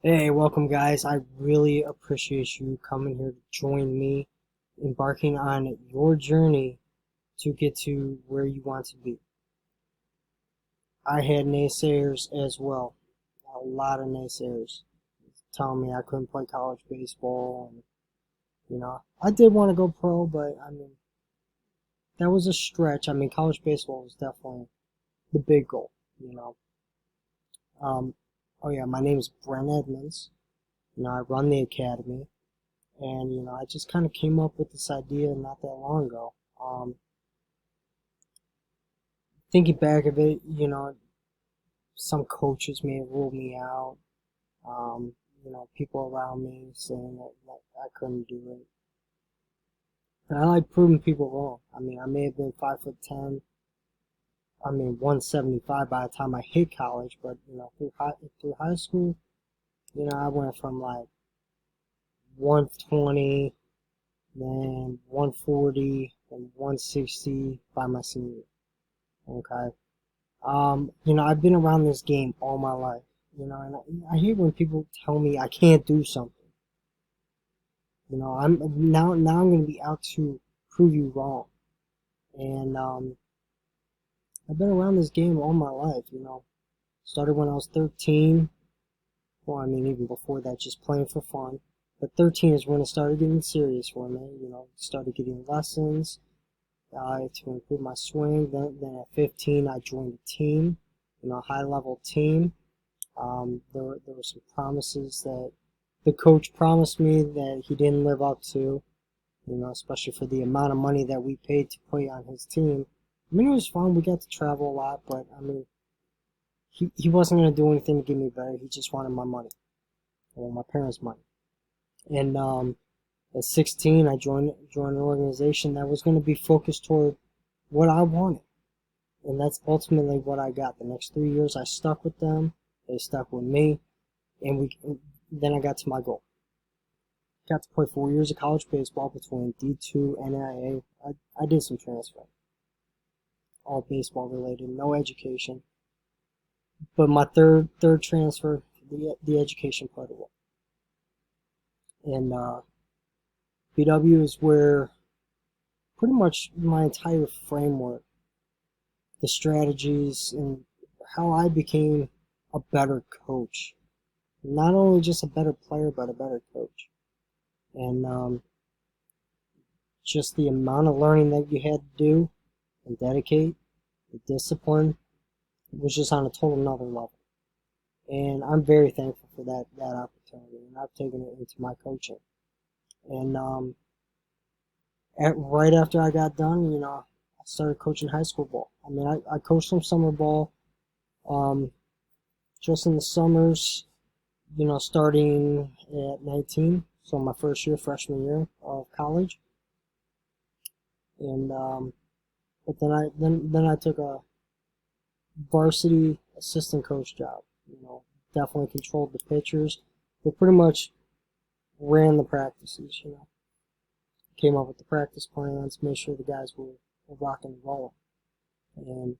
Hey, welcome guys. I really appreciate you coming here to join me, embarking on your journey to get to where you want to be. I had naysayers as well, a lot of naysayers telling me I couldn't play college baseball, and I did want to go pro, but I mean that was a stretch. I mean college baseball was definitely the big goal, you know. Um, oh yeah, my name is Brent Edmonds. I run the academy. And I just kind of came up with this idea not that long ago. Thinking back of it, some coaches may have ruled me out. Um, People around me saying that I couldn't do it. And I like proving people wrong. I mean, I may have been 5'10". I mean, 175 by the time I hit college, but through high school, I went from like 120, then 140, then 160 by my senior year. Okay. I've been around this game all my life, and I hate when people tell me I can't do something. I'm going to be out to prove you wrong. And I've been around this game all my life, Started when I was 13. Well, I mean, even before that, just playing for fun. But 13 is when it started getting serious for me, started getting lessons to improve my swing. Then at 15, I joined a team, a high level team. There were some promises that the coach promised me that he didn't live up to, especially for the amount of money that we paid to play on his team. I mean, it was fun. We got to travel a lot, but I mean, he wasn't going to do anything to get me better. He just wanted my money, or my parents' money. And at 16, I joined an organization that was going to be focused toward what I wanted. And that's ultimately what I got. The next 3 years, I stuck with them. They stuck with me. Then I got to my goal. Got to play 4 years of college baseball between D2 and NAIA. I did some transfer, all baseball related, no education. But my third transfer, the education played a role. And BW is where pretty much my entire framework, the strategies, and how I became a better coach. Not only just a better player, but a better coach. And just the amount of learning that you had to do and dedicate, the discipline, was just on a total another level. And I'm very thankful for that opportunity, and I've taken it into my coaching. And right after I got done, I started coaching high school ball. I mean, I coached some summer ball, um, just in the summers, starting at 19, so my first year, freshman year of college. And but then I took a varsity assistant coach job. Definitely controlled the pitchers, but pretty much ran the practices. Came up with the practice plans, made sure the guys were rocking and rolling, and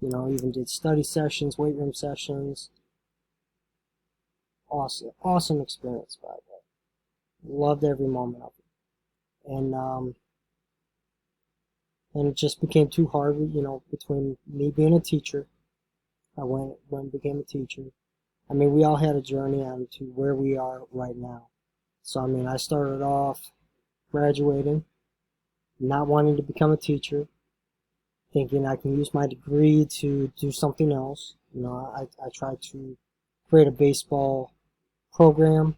even did study sessions, weight room sessions. Awesome experience, by the way. Loved every moment of it, and it just became too hard. Between me being a teacher, I went and became a teacher. I mean, we all had a journey on to where we are right now. So, I mean, I started off graduating, not wanting to become a teacher, thinking I can use my degree to do something else. I tried to create a baseball program,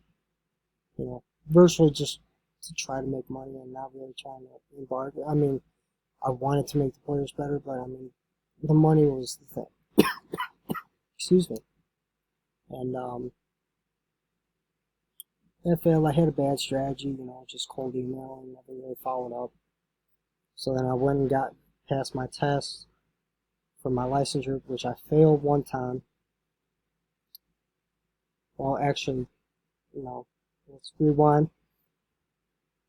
virtually just to try to make money and not really trying to embark. I mean, I wanted to make the players better, but I mean, the money was the thing. Excuse me. And that failed. I had a bad strategy, just cold email and never really followed up. So then I went and got past my test for my licensure, which I failed one time. Well, actually, let's rewind.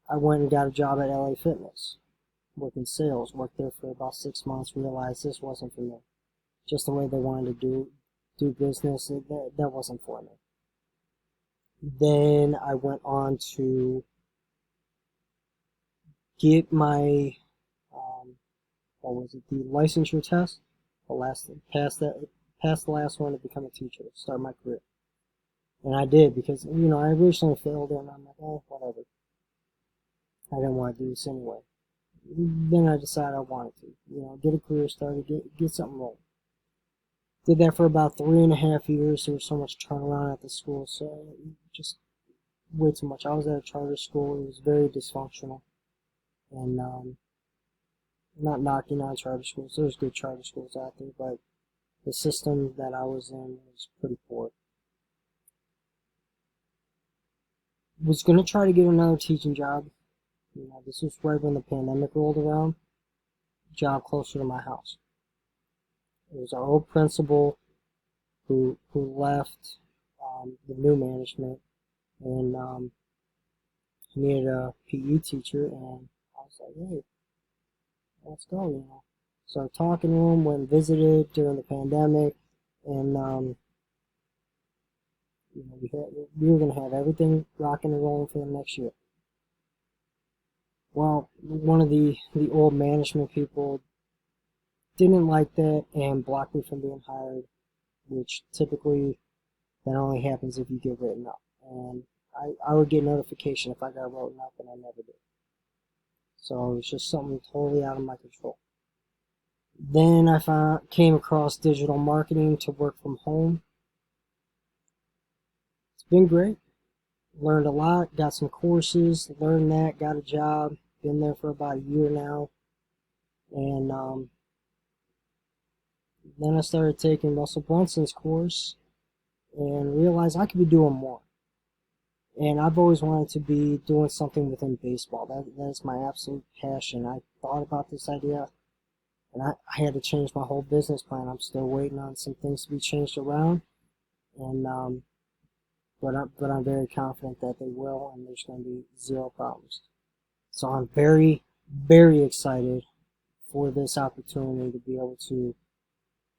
I went and got a job at LA Fitness, working sales. Worked there for about 6 months. Realized this wasn't for me. Just the way they wanted to do business, that wasn't for me. Then I went on to get my, what was it, the licensure test. The last, passed the last one to become a teacher, to start my career. And I did because, I originally failed it and I'm like, oh, whatever. I didn't want to do this anyway. Then I decided I wanted to, get a career started, get something rolling. Did that for about 3.5 years. There was so much turnaround at the school, so just way too much. I was at a charter school. It was very dysfunctional, and not knocking on charter schools. There's good charter schools out there, but the system that I was in was pretty poor. Was gonna try to get another teaching job. This was right when the pandemic rolled around. Job closer to my house. It was our old principal who left, the new management, and he needed a PE teacher, and I was like, hey, let's go. Started talking to him, went and visited during the pandemic, and we were gonna have everything rocking and rolling for the next year. Well, one of the old management people didn't like that and blocked me from being hired, which typically that only happens if you get written up. And I would get notification if I got written up, and I never did. So it was just something totally out of my control. Then I came across digital marketing to work from home. It's been great. Learned a lot, got some courses, learned that, got a job, been there for about a year now. And then I started taking Russell Brunson's course and realized I could be doing more. And I've always wanted to be doing something within baseball. That's my absolute passion. I thought about this idea, and I had to change my whole business plan. I'm still waiting on some things to be changed around, and but I'm very confident that they will, and there's going to be zero problems. So I'm very, very excited for this opportunity to be able to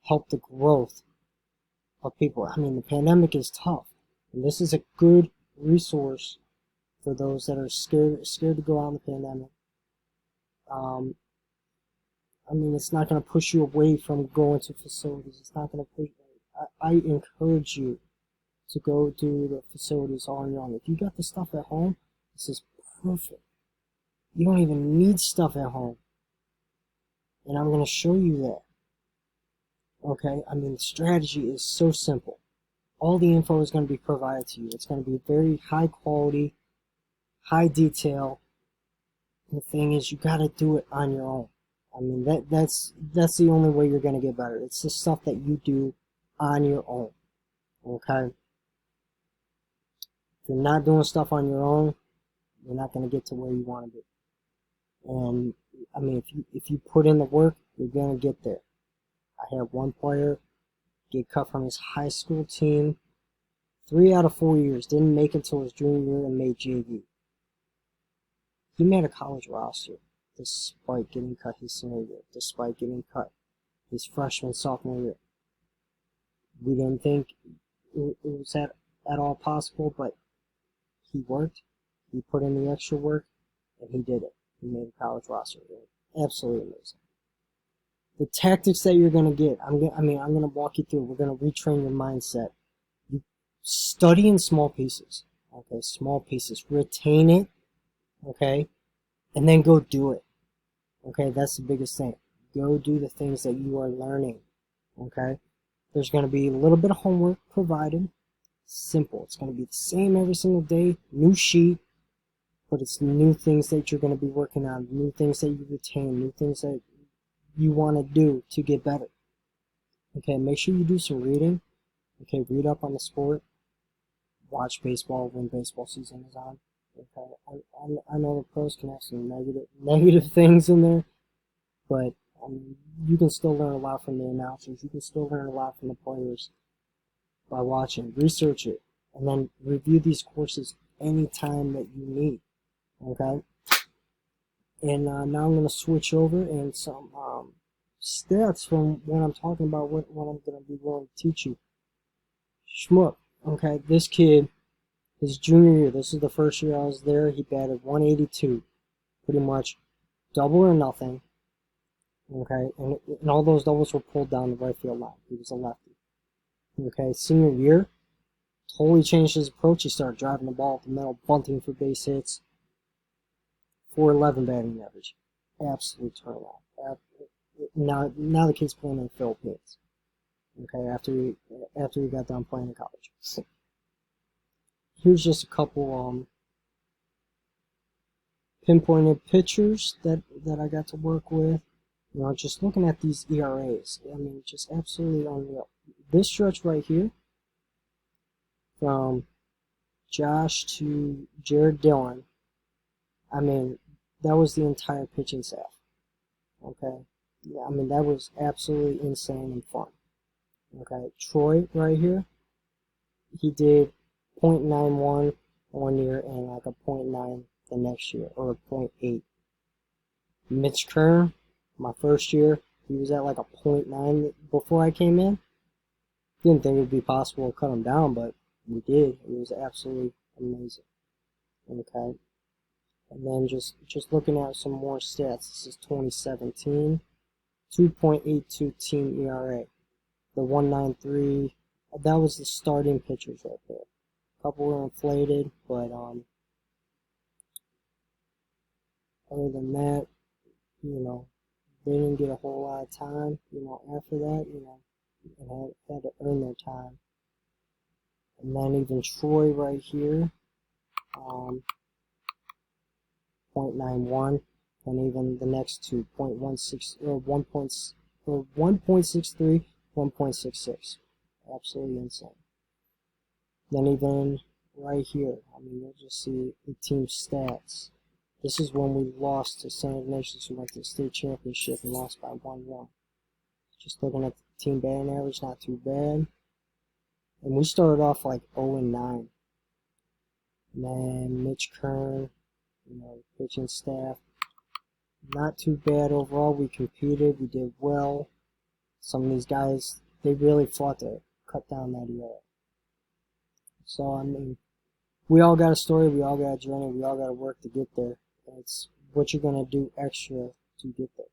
help the growth of people. I mean, the pandemic is tough, and this is a good resource for those that are scared to go out in the pandemic. Um, I mean, it's not going to push you away from going to facilities. It's not going to push. I encourage you to go do the facilities on your own. If you got the stuff at home, this is perfect. You don't even need stuff at home. And I'm going to show you that. Okay? I mean, the strategy is so simple. All the info is going to be provided to you. It's going to be very high quality, high detail. The thing is, you got to do it on your own. I mean, that's the only way you're going to get better. It's the stuff that you do on your own. Okay? If you're not doing stuff on your own, you're not going to get to where you want to be. And I mean, if you put in the work, you're going to get there. I had one player get cut from his high school team. 3 out of 4 years, didn't make it until his junior year and made JV. He made a college roster despite getting cut his senior year, despite getting cut his freshman, sophomore year. We didn't think it was at all possible, but he worked, he put in the extra work, and he did it. He made a college roster. Absolutely amazing. The tactics that you're going to get, I'm going to walk you through. We're going to retrain your mindset. You study in small pieces. Okay, small pieces. Retain it. Okay, and then go do it. Okay, that's the biggest thing. Go do the things that you are learning. Okay, there's going to be a little bit of homework provided. Simple. It's going to be the same every single day. New sheet. But it's new things that you're going to be working on, new things that you retain, new things that you want to do to get better. Okay, make sure you do some reading. Okay, read up on the sport. Watch baseball when baseball season is on. Okay, I know the pros can have some negative things in there, but you can still learn a lot from the announcers. You can still learn a lot from the players by watching. Research it, and then review these courses anytime that you need. Okay, and now I'm going to switch over and some stats from when I'm talking about what I'm going to be willing to teach you. Schmuck, okay, this kid His junior year, this is the first year I was there, he batted 182, pretty much double or nothing. Okay, and all those doubles were pulled down the right field line. He was a lefty. Okay, senior year, totally changed his approach. He started driving the ball up the middle, bunting for base hits, 411 batting average. Absolute turnout. Now the kid's playing in the Philippines. Okay, after he got done playing in college. Here's just a couple pinpointed pitchers that I got to work with. You know, just looking at these ERAs, I mean, just absolutely unreal. This stretch right here, from Josh to Jared Dillon, I mean, that was the entire pitching staff. Okay, yeah, I mean, that was absolutely insane and fun. Okay, Troy right here, he did .91 one year and like a .9 the next year, or a .8. Mitch Kern, my first year, he was at like a .9 before I came in. Didn't think it would be possible to cut him down, but we did. It was absolutely amazing. Okay. And then just looking at some more stats. This is 2017. 2.82 team ERA. The 193, that was the starting pitchers right there. A couple were inflated, but other than that, you know, they didn't get a whole lot of time, you know, after that, you know, and had to earn their time. And then even Troy right here, .91, and even the next two, .16 or 1.63, 1.66. Absolutely insane. Then even right here, I mean, you'll just see the team stats. This is when we lost to St. Ignatius, who went to the state championship and lost by 1-1. Just looking at the team batting average, not too bad. And we started off like 0-9. And then Mitch Kern, you know, pitching staff, not too bad overall. We competed, we did well. Some of these guys, they really fought to cut down that ERA. So, I mean, we all got a story, we all got a journey, we all got to work to get there. It's what you're going to do extra to get there.